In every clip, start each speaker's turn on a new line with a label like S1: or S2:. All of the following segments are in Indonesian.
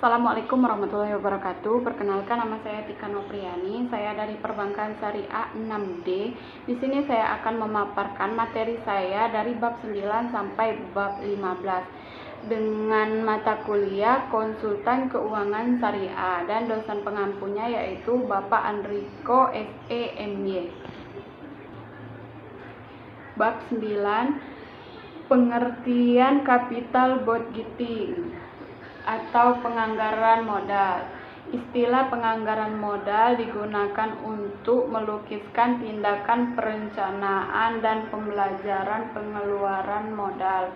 S1: Assalamualaikum warahmatullahi wabarakatuh. Perkenalkan, nama saya Tika Nopriani. Saya dari Perbankan Syariah 6D. Di sini saya akan memaparkan materi saya dari bab 9 sampai bab 15 dengan mata kuliah Konsultan Keuangan Syariah, dan dosen pengampunya yaitu Bapak Enrico SEMY. Bab 9, pengertian capital budgeting atau penganggaran modal. Istilah penganggaran modal digunakan untuk melukiskan tindakan perencanaan dan pembelajaran pengeluaran modal,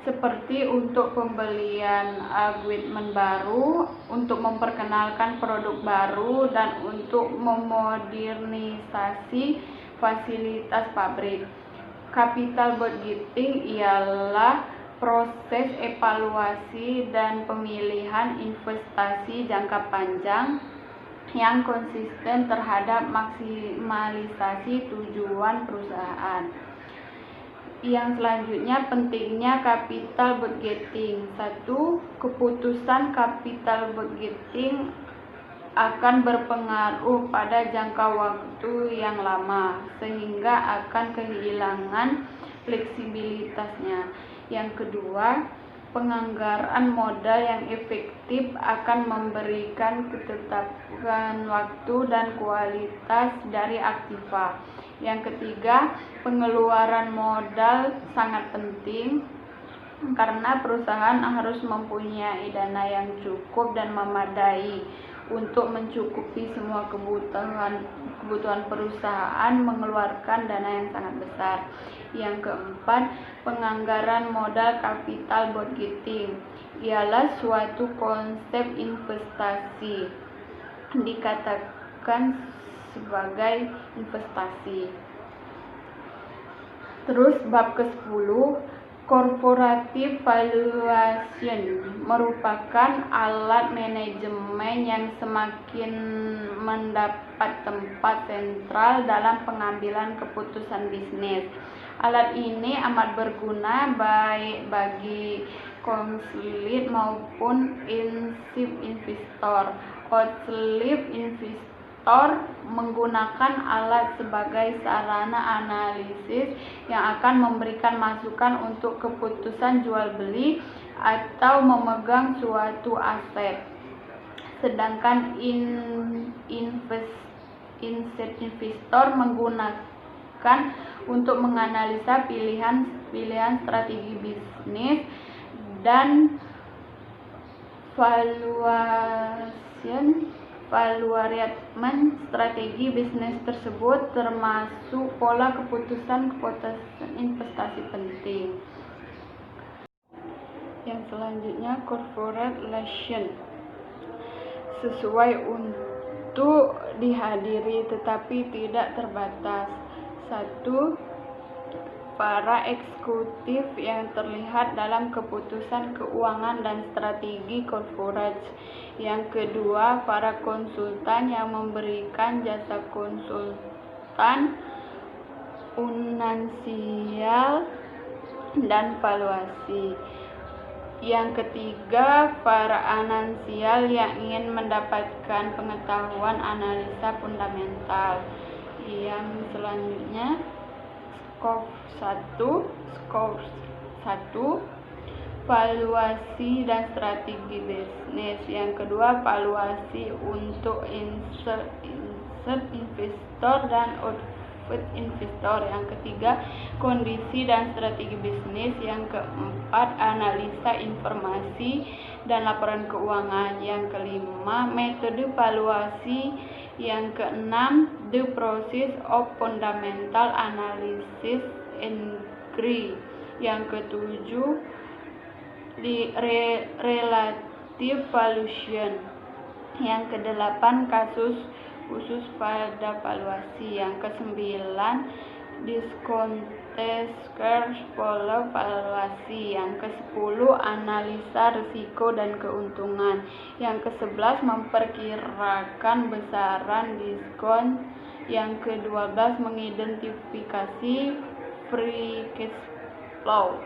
S1: seperti untuk pembelian equipment baru, untuk memperkenalkan produk baru, dan untuk memodernisasi fasilitas pabrik. Capital budgeting ialah proses evaluasi dan pemilihan investasi jangka panjang yang konsisten terhadap maksimalisasi tujuan perusahaan. Yang selanjutnya, pentingnya capital budgeting. 1. Keputusan capital budgeting akan berpengaruh pada jangka waktu yang lama, sehingga akan kehilangan fleksibilitasnya. Yang kedua, penganggaran modal yang efektif akan memberikan ketetapan waktu dan kualitas dari aktiva. Yang ketiga, pengeluaran modal sangat penting karena perusahaan harus mempunyai dana yang cukup dan memadai untuk mencukupi semua kebutuhan perusahaan mengeluarkan dana yang sangat besar. Yang keempat, penganggaran modal capital budgeting ialah suatu konsep investasi, dikatakan sebagai investasi. Terus bab ke-10, corporative valuation merupakan alat manajemen yang semakin mendapat tempat sentral dalam pengambilan keputusan bisnis. Alat ini amat berguna baik bagi konsulit maupun insip investor. Outslip investor menggunakan alat sebagai sarana analisis yang akan memberikan masukan untuk keputusan jual beli atau memegang suatu aset. Sedangkan investor menggunakan untuk menganalisa pilihan strategi bisnis dan valuation strategi bisnis tersebut, termasuk pola keputusan investasi penting. Yang selanjutnya, corporate relation sesuai untuk dihadiri tetapi tidak terbatas. 1. Para eksekutif yang terlihat dalam keputusan keuangan dan strategi corporate. Yang kedua, para konsultan yang memberikan jasa konsultan, finansial, dan valuasi. Yang ketiga, para analisis yang ingin mendapatkan pengetahuan analisa fundamental. Yang selanjutnya, skop 1, valuasi dan strategi bisnis. Yang kedua, valuasi untuk insert investor dan output investor. Yang ketiga, kondisi dan strategi bisnis. Yang keempat, analisa informasi dan laporan keuangan. Yang kelima, metode valuasi. Yang keenam, the process of fundamental analysis and agree. Yang ketujuh, relative valuation. Yang kedelapan, kasus khusus pada valuasi. Yang kesembilan, discounted cash flow valuasi. Yang ke-10, analisa risiko dan keuntungan. Yang ke-11, memperkirakan besaran diskon. Yang ke-12, mengidentifikasi free cash flow.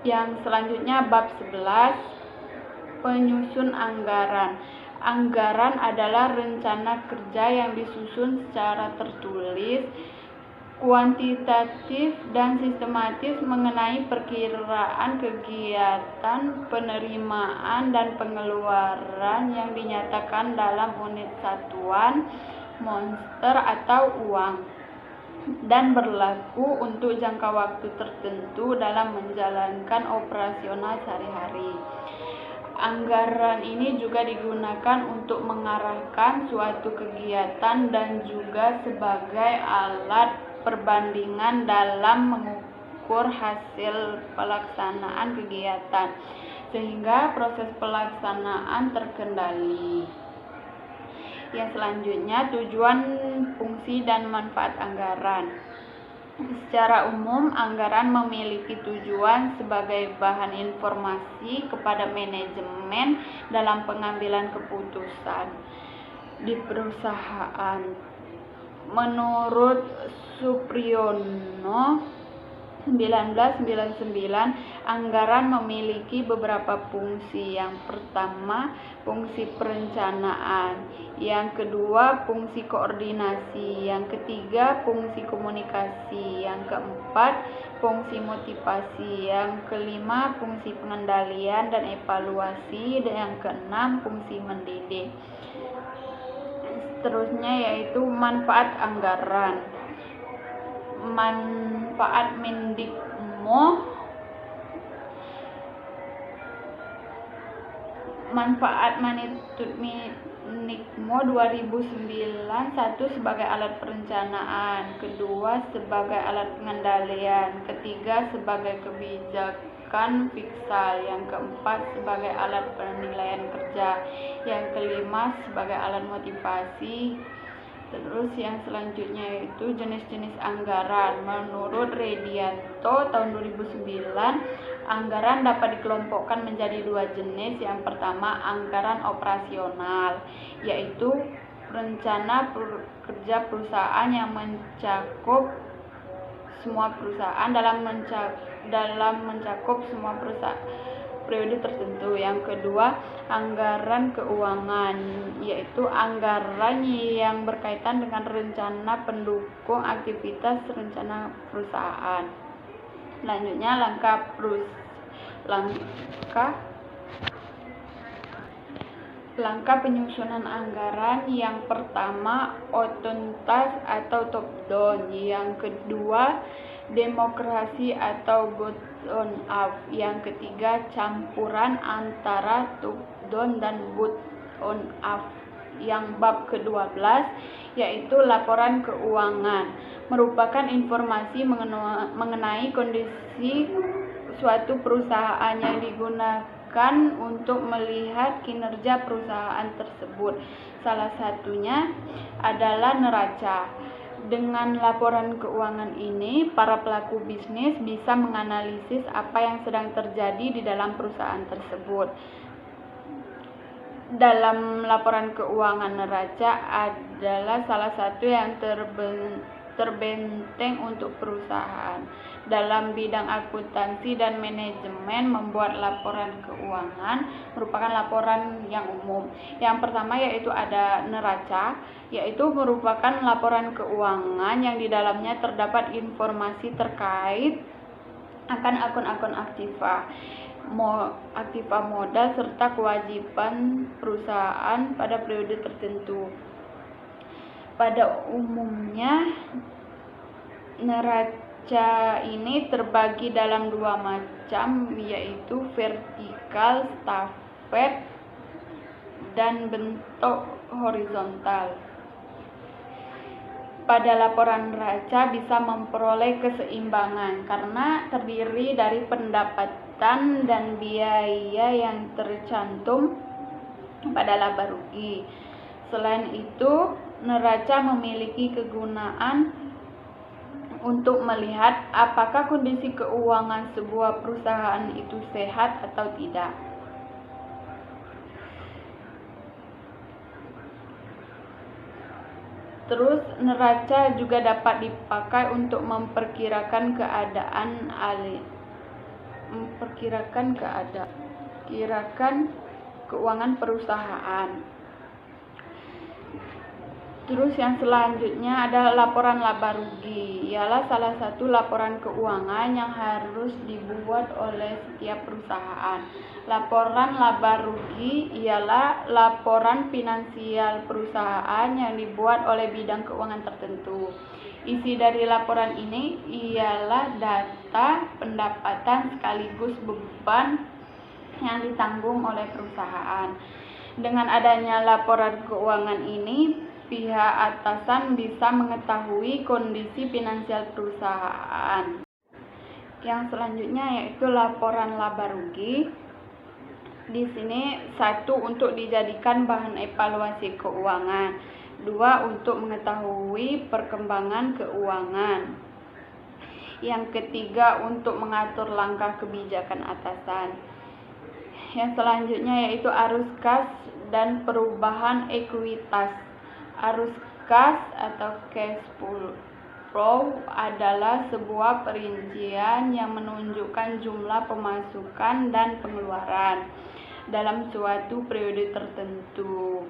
S1: Yang selanjutnya, bab 11, Penyusun anggaran. Anggaran adalah rencana kerja yang disusun secara tertulis, kuantitatif, dan sistematis mengenai perkiraan kegiatan, penerimaan, dan pengeluaran yang dinyatakan dalam unit satuan, monster, atau uang, dan berlaku untuk jangka waktu tertentu dalam menjalankan operasional sehari-hari. Anggaran ini juga digunakan untuk mengarahkan suatu kegiatan dan juga sebagai alat perbandingan dalam mengukur hasil pelaksanaan kegiatan, sehingga proses pelaksanaan terkendali. Yang selanjutnya, tujuan, fungsi, dan manfaat anggaran. Secara umum, anggaran memiliki tujuan sebagai bahan informasi kepada manajemen dalam pengambilan keputusan di perusahaan. Menurut Supriyono 1999, anggaran memiliki beberapa fungsi. Yang pertama, fungsi perencanaan. Yang kedua, fungsi koordinasi. Yang ketiga, fungsi komunikasi. Yang keempat, fungsi motivasi. Yang kelima, fungsi pengendalian dan evaluasi. Dan yang keenam, fungsi mendidik. Seterusnya yaitu manfaat anggaran. Manfaat Mendikmo. Manfaat Mendikmo 2009: 1. Sebagai alat perencanaan. Kedua, sebagai alat pengendalian. Ketiga, sebagai kebijakan fiskal. Yang keempat, sebagai alat penilaian kerja. Yang kelima, sebagai alat motivasi. Terus yang selanjutnya yaitu jenis-jenis anggaran. Menurut Redianto tahun 2009, anggaran dapat dikelompokkan menjadi dua jenis. Yang pertama, anggaran operasional, yaitu rencana kerja perusahaan yang mencakup semua perusahaan dalam mencakup semua perusahaan periode tertentu. Yang kedua, anggaran keuangan, yaitu anggaran yang berkaitan dengan rencana pendukung aktivitas rencana perusahaan. Selanjutnya, langkah penyusunan anggaran. Yang pertama, otoritas atau top down. Yang kedua, demokrasi atau bottom up. Yang ketiga, campuran antara top down dan bottom up. Yang bab ke-12 yaitu laporan keuangan, merupakan informasi mengenai kondisi suatu perusahaan yang digunakan untuk melihat kinerja perusahaan tersebut. Salah satunya adalah neraca. Dengan laporan keuangan ini, para pelaku bisnis bisa menganalisis apa yang sedang terjadi di dalam perusahaan tersebut. Dalam laporan keuangan, neraca adalah salah satu yang terbenteng untuk perusahaan. Dalam bidang akuntansi dan manajemen, membuat laporan keuangan merupakan laporan yang umum. Yang pertama yaitu ada neraca, yaitu merupakan laporan keuangan yang di dalamnya terdapat informasi terkait akan akun-akun aktiva modal serta kewajiban perusahaan pada periode tertentu. Pada umumnya, neraca ini terbagi dalam dua macam, yaitu vertikal, stafet, dan bentuk horizontal. Pada laporan neraca bisa memperoleh keseimbangan karena terdiri dari pendapatan dan biaya yang tercantum pada laba rugi. Selain itu, neraca memiliki kegunaan untuk melihat apakah kondisi keuangan sebuah perusahaan itu sehat atau tidak. Terus, neraca juga dapat dipakai untuk memperkirakan keadaan keuangan perusahaan. Terus yang selanjutnya adalah laporan laba rugi. Ialah salah satu laporan keuangan yang harus dibuat oleh setiap perusahaan. Laporan laba rugi ialah laporan finansial perusahaan yang dibuat oleh bidang keuangan tertentu. Isi dari laporan ini ialah data pendapatan sekaligus beban yang ditanggung oleh perusahaan. Dengan adanya laporan keuangan ini, pihak atasan bisa mengetahui kondisi finansial perusahaan. Yang selanjutnya yaitu laporan laba rugi. Di sini 1 untuk dijadikan bahan evaluasi keuangan, 2 untuk mengetahui perkembangan keuangan. Yang ketiga untuk mengatur langkah kebijakan atasan. Yang selanjutnya yaitu arus kas dan perubahan ekuitas. Arus kas atau cash flow adalah sebuah perincian yang menunjukkan jumlah pemasukan dan pengeluaran dalam suatu periode tertentu.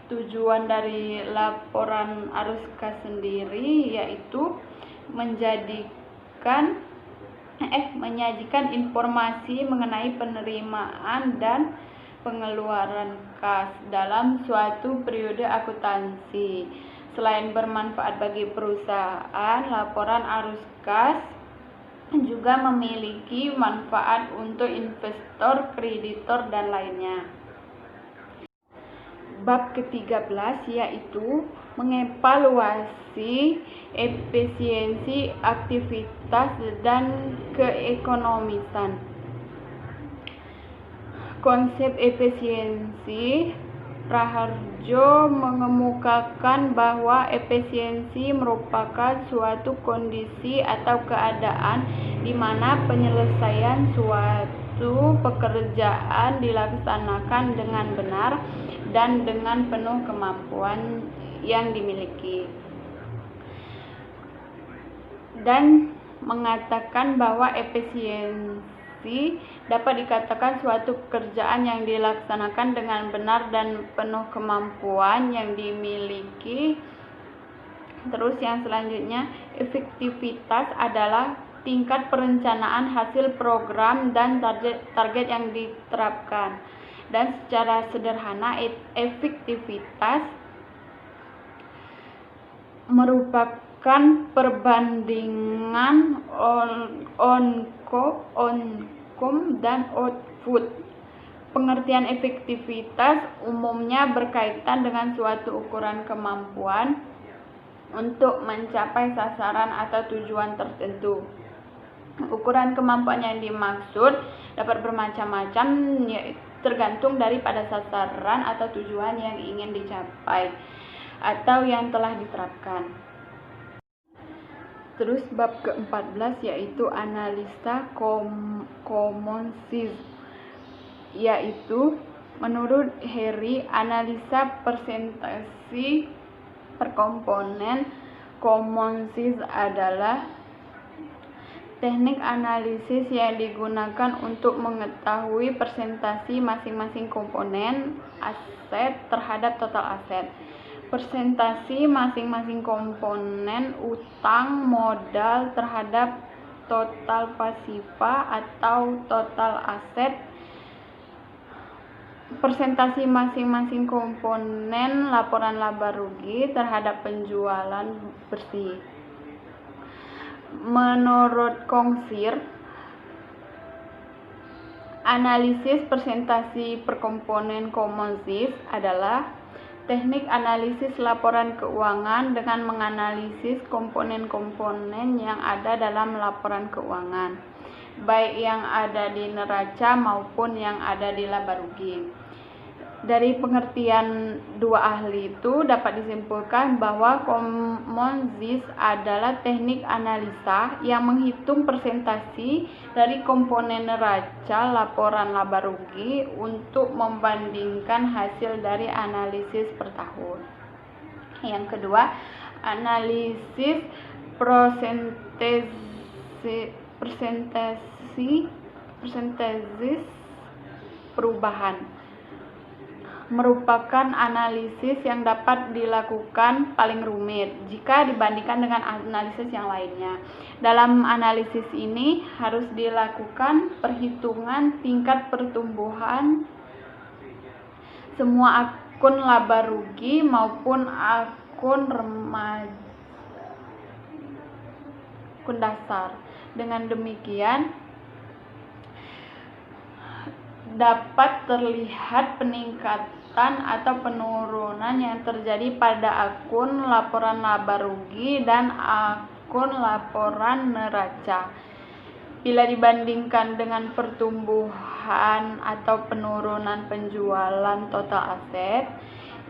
S1: Tujuan dari laporan arus kas sendiri yaitu menyajikan informasi mengenai penerimaan dan pengeluaran kas dalam suatu periode akuntansi. Selain bermanfaat bagi perusahaan, laporan arus kas juga memiliki manfaat untuk investor, kreditor, dan lainnya. Bab ke-13 yaitu mengevaluasi efisiensi aktivitas dan keekonomisan. Konsep efisiensi, Raharjo mengemukakan bahwa efisiensi merupakan suatu kondisi atau keadaan di mana penyelesaian suatu pekerjaan dilaksanakan dengan benar dan dengan penuh kemampuan yang dimiliki. Dan mengatakan bahwa efisiensi dapat dikatakan suatu pekerjaan yang dilaksanakan dengan benar dan penuh kemampuan yang dimiliki. Terus yang selanjutnya, efektivitas adalah tingkat perencanaan hasil program dan target yang diterapkan. Dan secara sederhana, efektivitas merupakan perbandingan on-com dan output. Pengertian efektivitas umumnya berkaitan dengan suatu ukuran kemampuan untuk mencapai sasaran atau tujuan tertentu. Ukuran kemampuan yang dimaksud dapat bermacam-macam, tergantung daripada sasaran atau tujuan yang ingin dicapai atau yang telah diterapkan. Terus bab ke-14 yaitu analisa komonsif, yaitu menurut Harry, analisa presentasi per komponen komonsif adalah teknik analisis yang digunakan untuk mengetahui presentasi masing-masing komponen aset terhadap total aset. Presentasi masing-masing komponen utang modal terhadap total pasifa atau total aset. Presentasi masing-masing komponen laporan laba rugi terhadap penjualan bersih. Menurut Kongsir, analisis presentasi per komponen komonsif adalah teknik analisis laporan keuangan dengan menganalisis komponen-komponen yang ada dalam laporan keuangan, baik yang ada di neraca maupun yang ada di laba rugi. Dari pengertian dua ahli itu dapat disimpulkan bahwa komonsif adalah teknik analisa yang menghitung presentasi dari komponen neraca laporan laba rugi untuk membandingkan hasil dari analisis per tahun. Yang kedua, analisis presentasi perubahan. merupakan analisis yang dapat dilakukan paling rumit jika dibandingkan dengan analisis yang lainnya. Dalam analisis ini harus dilakukan perhitungan tingkat pertumbuhan semua akun laba rugi maupun akun dasar. Dengan demikian dapat terlihat peningkatan atau penurunan yang terjadi pada akun laporan laba rugi dan akun laporan neraca bila dibandingkan dengan pertumbuhan atau penurunan penjualan total aset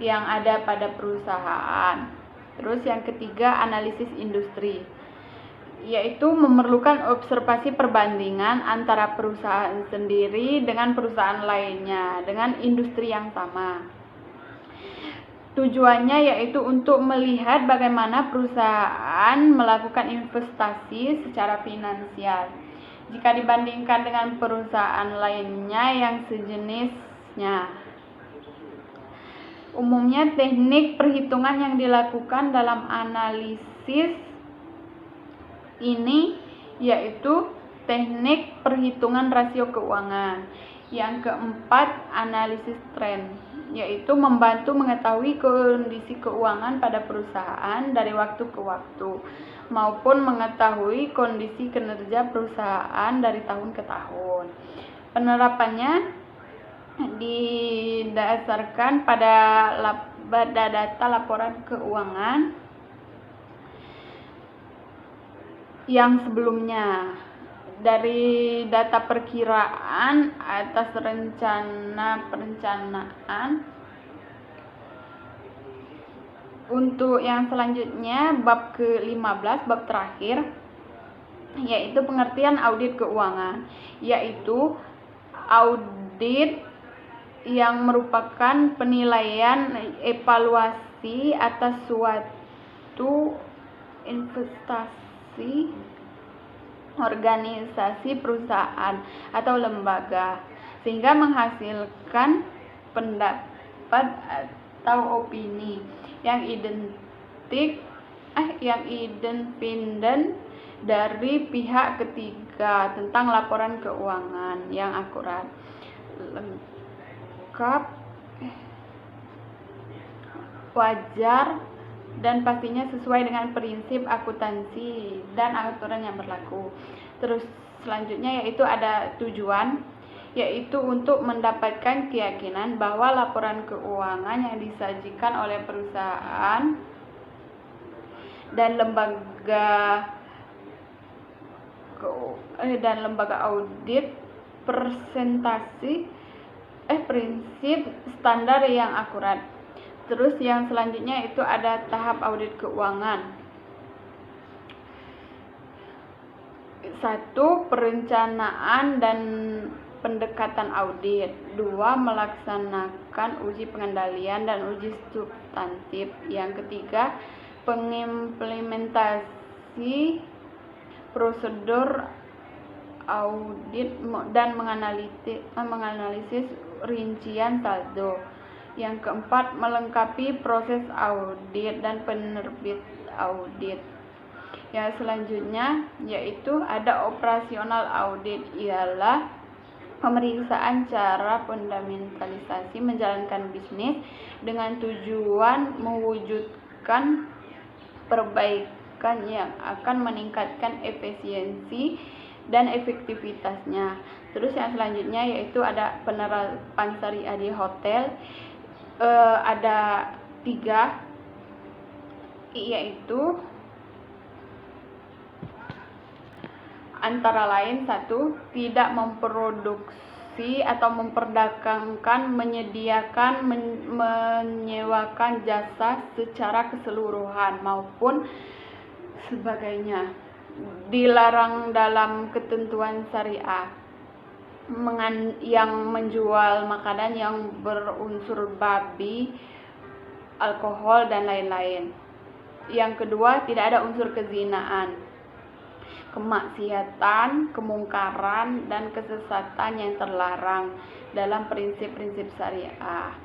S1: yang ada pada perusahaan. Terus yang ketiga, analisis industri, yaitu memerlukan observasi perbandingan antara perusahaan sendiri dengan perusahaan lainnya dengan industri yang sama. Tujuannya yaitu untuk melihat bagaimana perusahaan melakukan investasi secara finansial jika dibandingkan dengan perusahaan lainnya yang sejenisnya. Umumnya teknik perhitungan yang dilakukan dalam analisis ini yaitu teknik perhitungan rasio keuangan. Yang keempat, analisis tren, yaitu membantu mengetahui kondisi keuangan pada perusahaan dari waktu ke waktu maupun mengetahui kondisi kinerja perusahaan dari tahun ke tahun. Penerapannya didasarkan pada data laporan keuangan yang sebelumnya. Dari data perkiraan atas rencana perencanaan. Untuk yang selanjutnya, bab ke-15, bab terakhir, yaitu pengertian audit keuangan, yaitu audit yang merupakan penilaian evaluasi atas suatu investasi, organisasi, perusahaan atau lembaga sehingga menghasilkan pendapat atau opini yang independen dari pihak ketiga tentang laporan keuangan yang akurat, lengkap, wajar, dan pastinya sesuai dengan prinsip akuntansi dan aturan yang berlaku. Terus selanjutnya yaitu ada tujuan, yaitu untuk mendapatkan keyakinan bahwa laporan keuangan yang disajikan oleh perusahaan dan lembaga audit prinsip standar yang akurat. Terus yang selanjutnya itu ada tahap audit keuangan. 1. Perencanaan dan pendekatan audit. 2. Melaksanakan uji pengendalian dan uji substantif. Yang ketiga, pengimplementasi prosedur audit dan menganalisis rincian saldo. Yang keempat, melengkapi proses audit dan penerbit audit. Yang selanjutnya yaitu ada operasional audit, ialah pemeriksaan cara fundamentalisasi menjalankan bisnis dengan tujuan mewujudkan perbaikan yang akan meningkatkan efisiensi dan efektivitasnya. Terus yang selanjutnya yaitu ada penerapan syariah di hotel. Ada 3, yaitu antara lain 1. Tidak memproduksi atau memperdagangkan, menyediakan, menyewakan jasa secara keseluruhan maupun sebagainya. Dilarang dalam ketentuan syariah yang menjual makanan yang berunsur babi, alkohol, dan lain-lain. Yang kedua, tidak ada unsur kezinaan, kemaksiatan, kemungkaran, dan kesesatan yang terlarang dalam prinsip-prinsip syariah.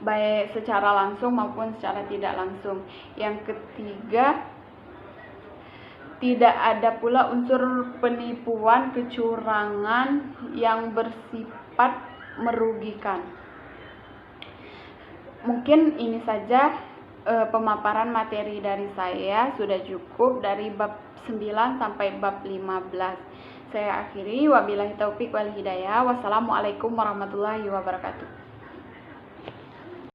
S1: baik secara langsung maupun secara tidak langsung. Yang ketiga, tidak ada pula unsur penipuan, kecurangan yang bersifat merugikan. Mungkin ini saja pemaparan materi dari saya, sudah cukup dari bab 9 sampai bab 15. Saya akhiri, wabillahi taufik wal hidayah. Wassalamualaikum warahmatullahi wabarakatuh.